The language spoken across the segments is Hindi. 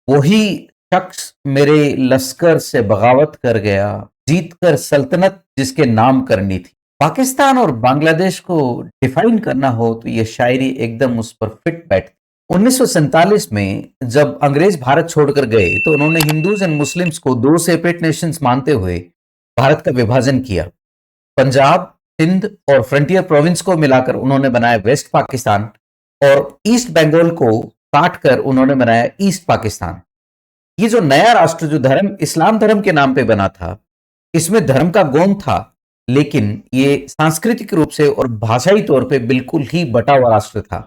वही शख्स मेरे लश्कर से बगावत कर गया, जीत कर सल्तनत जिसके नाम करनी थी। पाकिस्तान और बांग्लादेश को डिफाइन करना हो तो ये शायरी एकदम उस पर फिट बैठती। 1947 में जब अंग्रेज भारत छोड़कर गए तो उन्होंने हिंदूज एंड मुस्लिम्स को दो सेपरेट नेशंस मानते हुए भारत का विभाजन किया। पंजाब, सिंध और फ्रंटियर प्रोविंस को मिलाकर उन्होंने बनाया वेस्ट पाकिस्तान और ईस्ट बंगाल को काट कर उन्होंने बनाया ईस्ट पाकिस्तान। ये जो नया राष्ट्र जो धर्म इस्लाम धर्म के नाम पे बना था, इसमें धर्म का गौण था, लेकिन ये सांस्कृतिक रूप से और भाषाई तौर पे बिल्कुल ही बटा हुआ राष्ट्र था।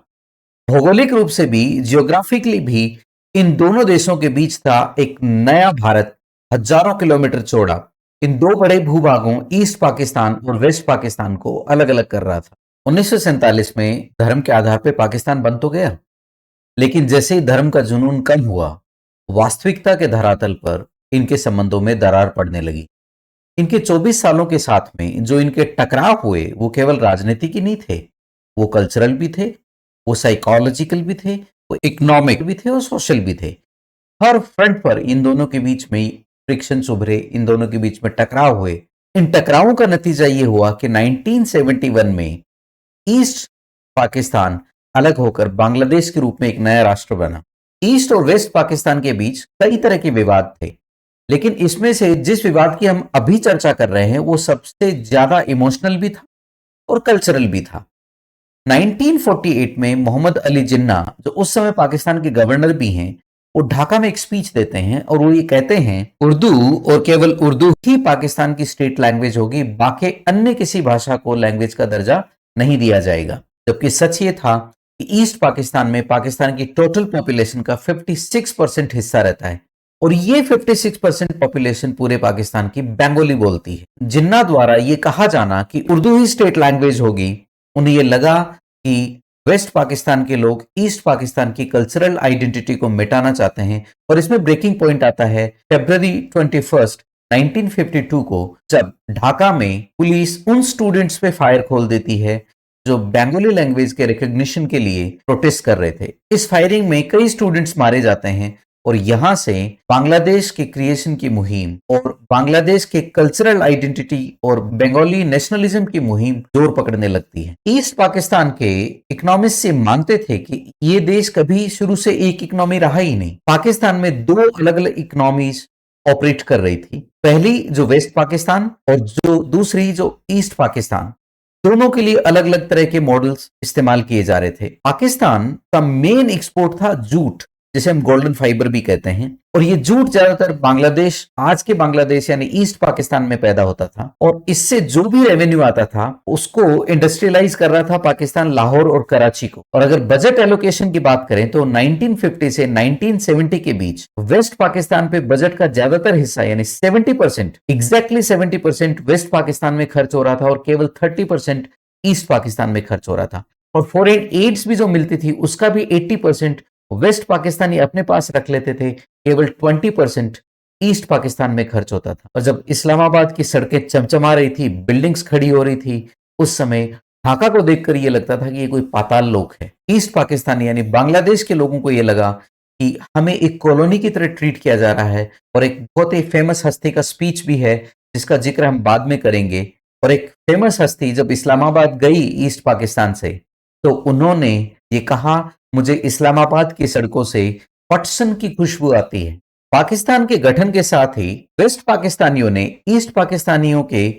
भौगोलिक रूप से भी, जियोग्राफिकली भी इन दोनों देशों के बीच था एक नया भारत, हजारों किलोमीटर चौड़ा। इन दो बड़े भूभागों ईस्ट पाकिस्तान और वेस्ट पाकिस्तान को अलग अलग कर रहा था। 1947 में धर्म के आधार पर पाकिस्तान बन तो गया, लेकिन जैसे ही धर्म का जुनून कम हुआ, वास्तविकता के धरातल पर इनके संबंधों में दरार पड़ने लगी। इनके 24 सालों के साथ में जो इनके टकराव हुए वो केवल राजनीतिक ही नहीं थे, वो कल्चरल भी थे, वो साइकोलॉजिकल भी थे, वो इकोनॉमिक भी थे और सोशल भी थे। हर फ्रंट पर इन दोनों के बीच में फ्रिक्शंस उभरे, इन दोनों के बीच में टकराव हुए। इन टकरावों का नतीजा ये हुआ कि 1971 में ईस्ट पाकिस्तान अलग होकर बांग्लादेश के रूप में एक नया राष्ट्र बना। ईस्ट और वेस्ट पाकिस्तान के बीच कई तरह के विवाद थे, लेकिन इसमें से जिस विवाद की हम अभी चर्चा कर रहे हैं वो सबसे ज्यादा इमोशनल भी था और कल्चरल भी था। 1948 में मोहम्मद अली जिन्ना, जो उस समय पाकिस्तान के गवर्नर भी हैं, वो ढाका में एक स्पीच देते हैं और वो ये कहते हैं उर्दू और केवल उर्दू ही पाकिस्तान की स्टेट लैंग्वेज होगी, बाकी अन्य किसी भाषा को लैंग्वेज का दर्जा नहीं दिया जाएगा। जबकि सच ये था कि ईस्ट पाकिस्तान में पाकिस्तान की टोटल पॉपुलेशन का 56% हिस्सा रहता है और ये 56% पॉपुलेशन पूरे पाकिस्तान की बंगाली बोलती है। जिन्ना द्वारा ये कहा जाना कि उर्दू ही स्टेट लैंग्वेज होगी, उन्हें ये लगा कि वेस्ट पाकिस्तान के लोग ईस्ट पाकिस्तान की कल्चरल आइडेंटिटी को मिटाना चाहते हैं। और इसमें ब्रेकिंग पॉइंट आता है फरवरी 21, 1952 को, जब ढाका में पुलिस उन स्टूडेंट्स पे फायर खोल देती है जो बंगाली लैंग्वेज के रिकॉग्निशन के लिए प्रोटेस्ट कर रहे थे। इस फायरिंग में कई स्टूडेंट्स मारे जाते हैं और यहां से बांग्लादेश के क्रिएशन की मुहिम और बांग्लादेश के कल्चरल आइडेंटिटी और बंगाली नेशनलिज्म की मुहिम जोर पकड़ने लगती है। ईस्ट पाकिस्तान के इकोनॉमिस्ट से मानते थे कि ये देश कभी शुरू से एक इकोनॉमी रहा ही नहीं। पाकिस्तान में दो अलग अलग इकोनॉमीज ऑपरेट कर रही थी, पहली जो वेस्ट पाकिस्तान और जो दूसरी जो ईस्ट पाकिस्तान। दोनों के लिए अलग अलग तरह के मॉडल्स इस्तेमाल किए जा रहे थे। पाकिस्तान का मेन एक्सपोर्ट था जूट, जिसे हम गोल्डन फाइबर भी कहते हैं, और ये जूट ज्यादातर बांग्लादेश, आज के बांग्लादेश यानी ईस्ट पाकिस्तान में पैदा होता था और इससे जो भी रेवेन्यू आता था उसको इंडस्ट्रियलाइज कर रहा था पाकिस्तान लाहौर और कराची को। और अगर बजट एलोकेशन की बात करें तो 1950 से 1970 के बीच वेस्ट पाकिस्तान पे बजट का ज्यादातर हिस्सा यानी 70%, एग्जैक्टली 70% वेस्ट पाकिस्तान में खर्च हो रहा था और केवल 30% ईस्ट पाकिस्तान में खर्च हो रहा था। और फॉरेन एड्स भी जो मिलती थी उसका भी 80% वेस्ट पाकिस्तानी अपने पास रख लेते थे, केवल 20% ईस्ट पाकिस्तान में खर्च होता था। और जब इस्लामाबाद की सड़कें चमचमा रही थी, बिल्डिंग्स खड़ी हो रही थी, उस समय ढाका को देखकर यह लगता था कि ये कोई पाताल लोक है। ईस्ट पाकिस्तानी यानी बांग्लादेश के लोगों को यह लगा कि हमें एक कॉलोनी की तरह ट्रीट किया जा रहा है। और एक बहुत ही फेमस हस्ती का स्पीच भी है जिसका जिक्र हम बाद में करेंगे। और एक फेमस हस्ती जब इस्लामाबाद गई ईस्ट पाकिस्तान से तो उन्होंने ये कहा, मुझे इस्लामाबाद की सड़कों से पटसन की खुशबू आती है। पाकिस्तान के गठन के साथ ही वेस्ट पाकिस्तानियों ने ईस्ट पाकिस्तानियों के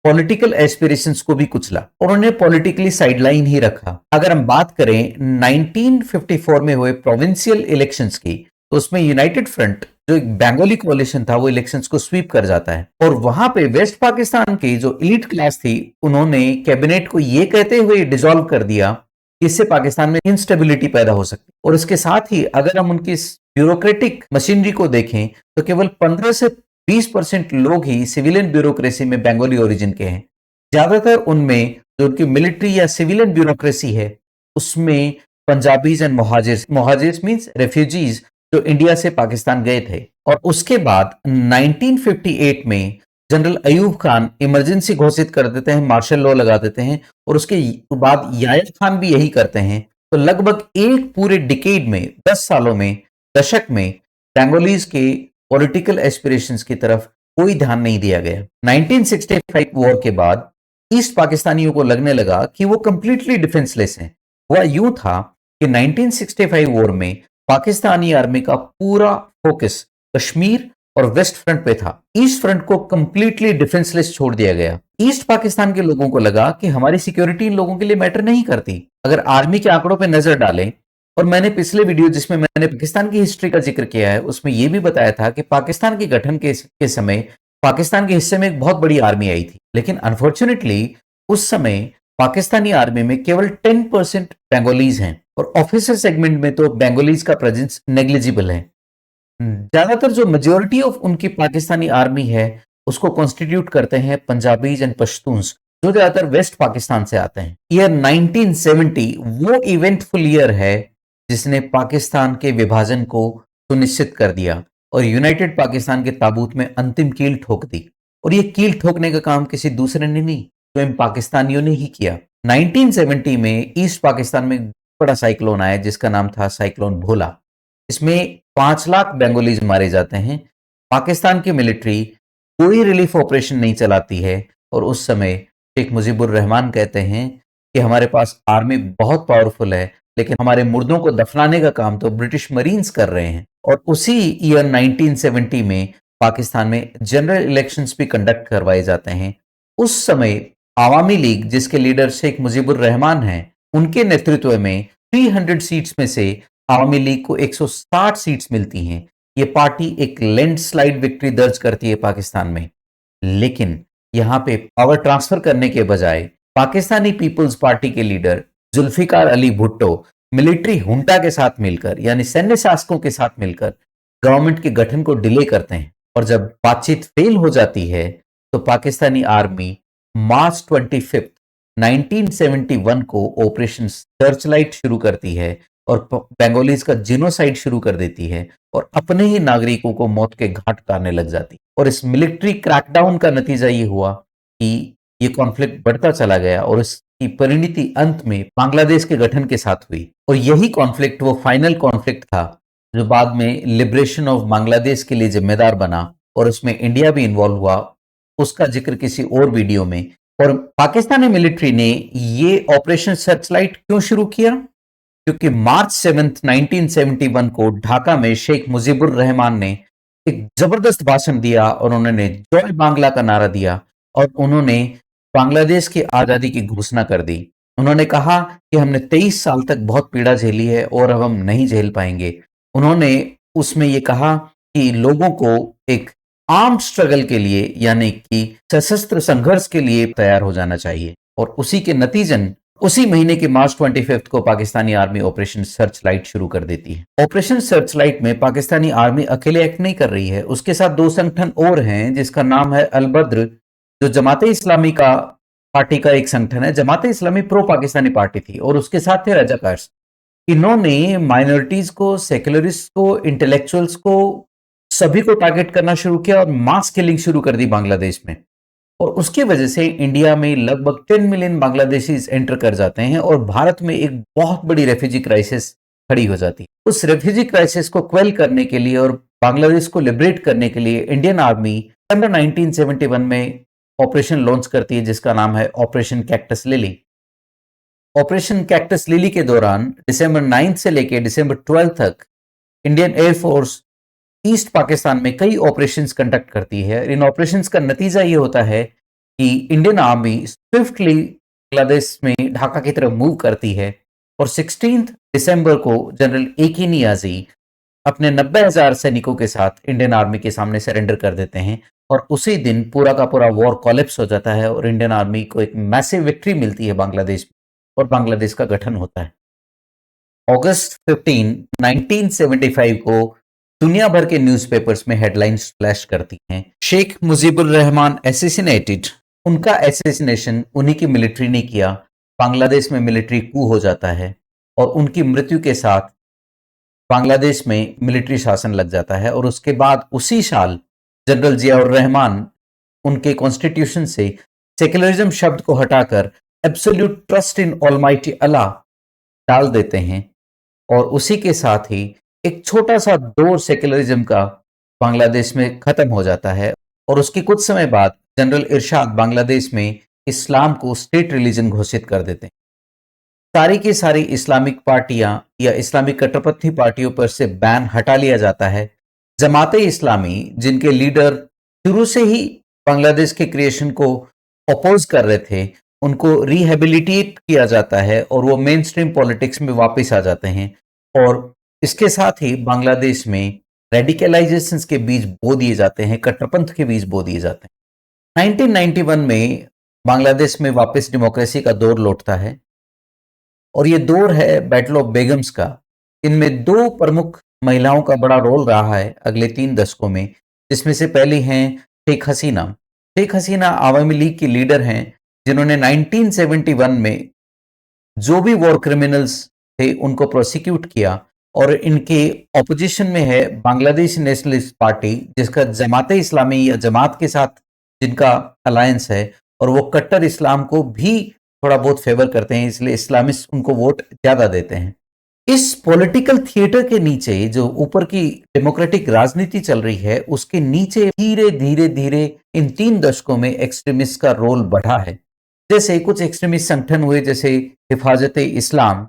पॉलिटिकल एस्पिरेशंस को भी कुचला और उन्हें पॉलिटिकली साइडलाइन ही रखा। अगर हम बात करें 1954 में हुए प्रोविंशियल इलेक्शंस की, तो उसमें यूनाइटेड फ्रंट जो एक बंगाली कोalition था वो इलेक्शंस को स्वीप कर जाता है और वहां पे वेस्ट पाकिस्तान की जो एलीट क्लास थी उन्होंने कैबिनेट को ये कहते हुए डिसॉल्व कर दिया, इससे पाकिस्तान में इंस्टेबिलिटी पैदा हो सकती। और इसके साथ ही अगर हम उनकी ब्यूरोक्रेटिक मशीनरी को देखें तो केवल 15 से 20% लोग ही सिविलियन ब्यूरोक्रेसी में बंगाली ओरिजिन के हैं। ज्यादातर उनमें जो उनकी मिलिट्री या सिविलियन ब्यूरोक्रेसी है उसमें पंजाबीज एंड मोहाजिर्स मींस रेफ्यूजीज जो इंडिया से पाकिस्तान गए थे। और उसके बाद 1958 में जनरल अयूब खान इमरजेंसी घोषित कर देते हैं, मार्शल लॉ लगा देते हैं और उसके बाद याहिया खान भी यही करते हैं। तो लगभग एक पूरे डिकेड में, 10 सालों में, दशक में बंगालीज के पॉलिटिकल एस्पिरेशंस की तरफ कोई ध्यान नहीं दिया गया। 1965 वॉर के बाद ईस्ट पाकिस्तानियों को लगने लगा कि वो कंप्लीटली डिफेंसलेस हैं। हुआ यूं था कि 1965 वॉर में पाकिस्तानी आर्मी का पूरा फोकस कश्मीर और वेस्ट फ्रंट पे था। ईस्ट फ्रंट को कंप्लीटली डिफेंसलेस छोड़ दिया गया। ईस्ट पाकिस्तान के लोगों को लगा कि हमारी सिक्योरिटी इन लोगों के लिए मैटर नहीं करती। अगर आर्मी के आंकड़ों पे नजर डालें, और मैंने पिछले वीडियो जिसमें मैंने पाकिस्तान की हिस्ट्री का जिक्र किया है उसमें यह भी बताया था कि पाकिस्तान के गठन के समय पाकिस्तान के हिस्से में एक बहुत बड़ी आर्मी आई थी, लेकिन अनफॉर्चुनेटली उस समय पाकिस्तानी आर्मी में केवल 10% बंगालीज हैं और ऑफिसर सेगमेंट में तो बंगालीज का प्रेजेंस नेग्लिजिबल है। ज्यादातर जो मेजोरिटी ऑफ उनकी पाकिस्तानी आर्मी है उसको कॉन्स्टिट्यूट करते हैं पंजाबीज एंड पश्तून्स, जो ज्यादातर वेस्ट पाकिस्तान से आते हैं। ईयर 1970 वो इवेंटफुल ईयर है जिसने पाकिस्तान के विभाजन को सुनिश्चित कर दिया और यूनाइटेड पाकिस्तान के ताबूत में अंतिम कील ठोक दी। और ये कील ठोकने का काम किसी दूसरे ने नहीं, स्वयं पाकिस्तानियों ने ही किया। 1970 में ईस्ट पाकिस्तान में एक बड़ा साइक्लोन आया जिसका नाम था साइक्लोन भोला। इसमें 5 लाख बंगालीज मारे जाते हैं। पाकिस्तान की मिलिट्री कोई रिलीफ ऑपरेशन नहीं चलाती है और उस समय शेख मुजीबुर रहमान कहते हैं कि हमारे पास आर्मी बहुत पावरफुल है, लेकिन हमारे मुर्दों को दफनाने का काम तो ब्रिटिश मरीन्स कर रहे हैं। और उसी ईयर 1970 में पाकिस्तान में जनरल इलेक्शंस भी कंडक्ट करवाए जाते हैं। उस समय आवामी लीग, जिसके लीडर शेख मुजीबुर रहमान हैं, उनके नेतृत्व में 300 सीट्स में से आवामी लीग को 160 सीट्स मिलती हैं। ये पार्टी एक लैंडस्लाइड विक्ट्री दर्ज करती है पाकिस्तान में। लेकिन यहां पे पावर ट्रांसफर करने के बजाय पाकिस्तानी पीपल्स पार्टी के लीडर जुल्फिकार अली भुट्टो मिलिट्री हुंटा के साथ मिलकर, यानी सैन्य शासकों के साथ मिलकर गवर्नमेंट के गठन को डिले करते हैं। और जब बातचीत फेल हो जाती है तो पाकिस्तानी आर्मी मार्च 25, 1971 को ऑपरेशन सर्चलाइट शुरू करती है और बंगालीज का जिनोसाइड शुरू कर देती है और अपने ही नागरिकों को मौत के घाट उतारने लग जाती। और इस मिलिट्री क्रैकडाउन का नतीजा ये हुआ कि ये कॉन्फ्लिक्ट बढ़ता चला गया और इसकी परिणति अंत में बांग्लादेश के गठन के साथ हुई। और यही कॉन्फ्लिक्ट वो फाइनल कॉन्फ्लिक्ट था जो बाद में लिबरेशन ऑफ बांग्लादेश के लिए जिम्मेदार बना और उसमें इंडिया भी इन्वॉल्व हुआ। उसका जिक्र किसी और वीडियो में। और पाकिस्तानी मिलिट्री ने ये ऑपरेशन सर्चलाइट क्यों शुरू किया? क्योंकि मार्च 7, 1971 को ढाका में शेख मुजीबुर रहमान ने एक जबरदस्त भाषण दिया और उन्होंने जय बांग्ला का नारा दिया और उन्होंने बांग्लादेश की आजादी की घोषणा कर दी। उन्होंने कहा कि हमने 23 साल तक बहुत पीड़ा झेली है और अब हम नहीं झेल पाएंगे। उन्होंने उसमें यह कहा कि लोगों को एक आर्म स्ट्रगल के लिए, यानी कि सशस्त्र संघर्ष के लिए तैयार हो जाना चाहिए। और उसी के नतीजन उसी महीने के मार्च 25 को पाकिस्तानी आर्मी ऑपरेशन सर्चलाइट शुरू कर देती है। ऑपरेशन सर्चलाइट में पाकिस्तानी आर्मी अकेले एक्ट नहीं कर रही है, उसके साथ 2 संगठन और हैं जिसका नाम है अल बद्र, जो जमाते इस्लामी का पार्टी का एक संगठन है। जमाते इस्लामी प्रो पाकिस्तानी पार्टी थी और उसके साथ थे रजाकार्स। इन्होंने माइनॉरिटीज को, सेक्युलरिस्ट को, इंटेलेक्चुअल्स को, सभी को टारगेट करना शुरू किया और मास किलिंग शुरू कर दी बांग्लादेश में। और उसकी वजह से इंडिया में लगभग 10 मिलियन बांग्लादेशीज एंटर कर जाते हैं और भारत में एक बहुत बड़ी रेफ्यूजी क्राइसिस खड़ी हो जाती है। उस रेफ्यूजी क्राइसिस को क्वेल करने के लिए और बांग्लादेश को लिबरेट करने के लिए इंडियन आर्मी सितंबर 1971 में ऑपरेशन लॉन्च करती है जिसका नाम है operation cactus lily. Operation cactus lily के दौरान दिसंबर 9 से लेकर दिसंबर 12 तक इंडियन एयरफोर्स ईस्ट पाकिस्तान में कई ऑपरेशंस कंडक्ट करती है। इन ऑपरेशंस का नतीजा ये होता है कि इंडियन आर्मी स्विफ्टली बांग्लादेश में ढाका की तरफ मूव करती है और 16 दिसंबर को जनरल एके नियाजी अपने 90,000 सैनिकों के साथ इंडियन आर्मी के सामने सरेंडर कर देते हैं और उसी दिन पूरा का पूरा वॉर कोलैप्स हो जाता है और इंडियन आर्मी को एक मैसिव विक्ट्री मिलती है बांग्लादेश में और बांग्लादेश का गठन होता है। अगस्त 15, 1975 को दुनिया भर के न्यूज़पेपर्स में हेडलाइंस फ्लैश करती हैं, शेख मुजीबुर रहमान एसेसिनेटेड। उनका एसेसिनेशन उन्हीं की मिलिट्री ने किया। बांग्लादेश में मिलिट्री कू हो जाता है और उनकी मृत्यु के साथ बांग्लादेश में मिलिट्री शासन लग जाता है। और उसके बाद उसी साल जनरल जियाउर रहमान उनके कॉन्स्टिट्यूशन से सेक्युलरिज्म शब्द को हटाकर एब्सोल्यूट ट्रस्ट इन ऑलमाइटी अल्लाह डाल देते हैं और उसी के साथ ही एक छोटा-सा दौर सेक्युलरिज़्म का बांग्लादेश में खत्म हो जाता है और उसके कुछ समय बाद जनरल इरशाद बांग्लादेश में इस्लाम को स्टेट रिलीजन घोषित कर देते हैं। सारी की सारी इस्लामिक पार्टियां या इस्लामिक कट्टरपंथी पार्टियों पर से बैन हटा लिया जाता है। जमाते इस्लामी जिनके लीडर शुरू से ही बांग्लादेश के क्रिएशन को अपोज कर रहे थे, उनको रिहेबिलिटेट किया जाता है और वो मेन स्ट्रीम पॉलिटिक्स में वापस आ जाते हैं। और इसके साथ ही बांग्लादेश में रेडिकलाइजेशन के बीज बो दिए जाते हैं, कट्टरपंथ के बीज बो दिए जाते हैं। 1991 में बांग्लादेश में वापस डेमोक्रेसी का दौर लौटता है और ये दौर है बैटल ऑफ बेगम्स का। इनमें दो प्रमुख महिलाओं का बड़ा रोल रहा है अगले 3 दशकों में, जिसमें से पहली हैं शेख हसीना। शेख हसीना आवामी लीग की लीडर हैं, जिन्होंने 1971 में जो भी वॉर क्रिमिनल्स थे उनको प्रोसिक्यूट किया। और इनके ऑपोजिशन में है बांग्लादेश नेशनलिस्ट पार्टी, जिसका जमाते इस्लामी या जमात के साथ जिनका अलायंस है, और वो कट्टर इस्लाम को भी थोड़ा बहुत फेवर करते हैं, इसलिए इस्लामिस्ट उनको वोट ज्यादा देते हैं। इस पॉलिटिकल थिएटर के नीचे जो ऊपर की डेमोक्रेटिक राजनीति चल रही है, उसके नीचे धीरे धीरे धीरे इन 3 दशकों में एक्सट्रीमिस्ट का रोल बढ़ा है। जैसे कुछ एक्सट्रीमिस्ट संगठन हुए, जैसे हिफाजते इस्लाम,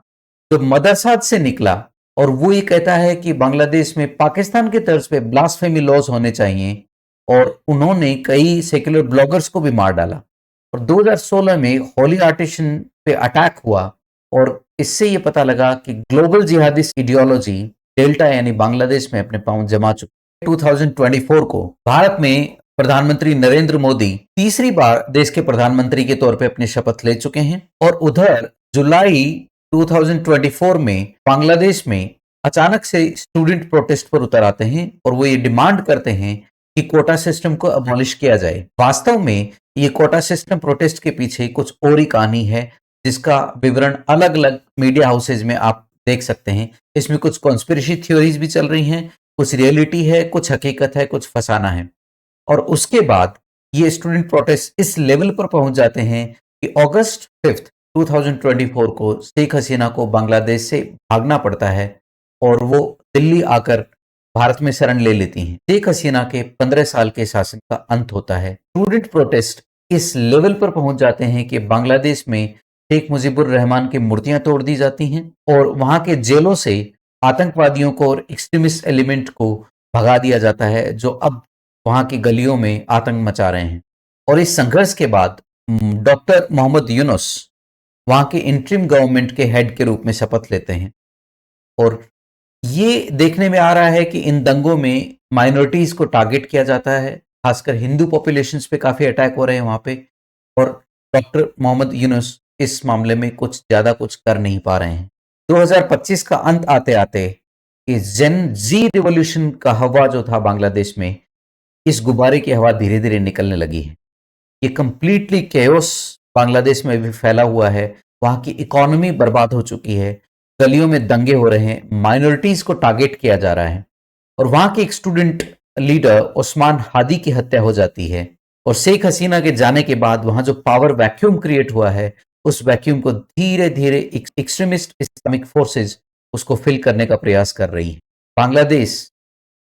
जो मदरसात से निकला और वो ये कहता है कि बांग्लादेश में पाकिस्तान के तर्ज पे ब्लास्फेमी लॉज होने चाहिए, और उन्होंने कई सेक्युलर ब्लॉगर्स को भी मार डाला। और 2016 में होली आर्टिशन पे अटैक हुआ और इससे ये पता लगा कि ग्लोबल जिहादिस्ट आइडियोलॉजी डेल्टा यानी बांग्लादेश में अपने पांव जमा चुकी। 2024 को भारत में प्रधानमंत्री नरेंद्र मोदी तीसरी बार देश के प्रधानमंत्री के तौर पे अपनी शपथ ले चुके हैं, और उधर जुलाई 2024 में बांग्लादेश में अचानक से स्टूडेंट प्रोटेस्ट पर उतर आते हैं और वो ये डिमांड करते हैं कि कोटा सिस्टम को अबॉलिश किया जाए। वास्तव में ये कोटा सिस्टम प्रोटेस्ट के पीछे कुछ और ही कहानी है, जिसका विवरण अलग अलग मीडिया हाउसेज में आप देख सकते हैं। इसमें कुछ कॉन्स्पिरेसी थ्योरीज भी चल रही हैं, कुछ रियलिटी है, कुछ हकीकत है, कुछ फसाना है। और उसके बाद ये स्टूडेंट प्रोटेस्ट इस लेवल पर पहुंच जाते हैं कि अगस्त 5 2024 को शेख हसीना को बांग्लादेश से भागना पड़ता है और वो दिल्ली आकर भारत में शरण ले लेती हैं। शेख हसीना के 15 साल के शासन का अंत होता है। स्टूडेंट प्रोटेस्ट इस लेवल पर पहुंच जाते हैं कि बांग्लादेश में शेख मुजीबुर रहमान की मूर्तियां तोड़ दी जाती हैं और वहां के जेलों से आतंकवादियों को और एक्सट्रीमिस्ट एलिमेंट को भगा दिया जाता है, जो अब वहां की गलियों में आतंक मचा रहे हैं। और इस संघर्ष के बाद डॉक्टर मोहम्मद यूनुस वहां के इंटरिम गवर्नमेंट के हेड के रूप में शपथ लेते हैं। और ये देखने में आ रहा है कि इन दंगों में माइनॉरिटीज को टारगेट किया जाता है, खासकर हिंदू पॉपुलेशंस पे काफी अटैक हो रहे हैं वहां पे। और डॉक्टर मोहम्मद यूनुस इस मामले में कुछ ज्यादा कुछ कर नहीं पा रहे हैं। 2025 का अंत आते आते इस जेन जी रिवॉल्यूशन का हवा जो था बांग्लादेश में, इस गुब्बारे की हवा धीरे धीरे निकलने लगी है। ये कंप्लीटली केओस बांग्लादेश में भी फैला हुआ है। वहां की इकोनॉमी बर्बाद हो चुकी है, गलियों में दंगे हो रहे हैं, माइनॉरिटीज को टारगेट किया जा रहा है। और वहां के एक स्टूडेंट लीडर उस्मान हादी की हत्या हो जाती है। और शेख हसीना के जाने के बाद वहां जो पावर वैक्यूम क्रिएट हुआ है, उस वैक्यूम को धीरे धीरे एक्सट्रीमिस्ट इस्लामिक फोर्सेस उसको फिल करने का प्रयास कर रही है। बांग्लादेश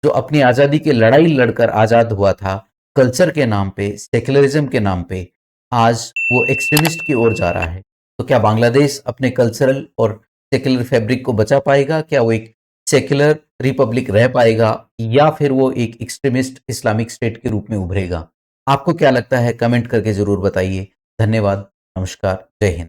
जो अपनी आजादी की लड़ाई लड़कर आजाद हुआ था, कल्चर के नाम पे, सेक्युलरिज्म के नाम पे, आज वो एक्सट्रीमिस्ट की ओर जा रहा है। तो क्या बांग्लादेश अपने कल्चरल और सेक्युलर फैब्रिक को बचा पाएगा? क्या वो एक सेक्युलर रिपब्लिक रह पाएगा, या फिर वो एक एक्सट्रीमिस्ट इस्लामिक स्टेट के रूप में उभरेगा? आपको क्या लगता है? कमेंट करके जरूर बताइए। धन्यवाद। नमस्कार। जय हिंद।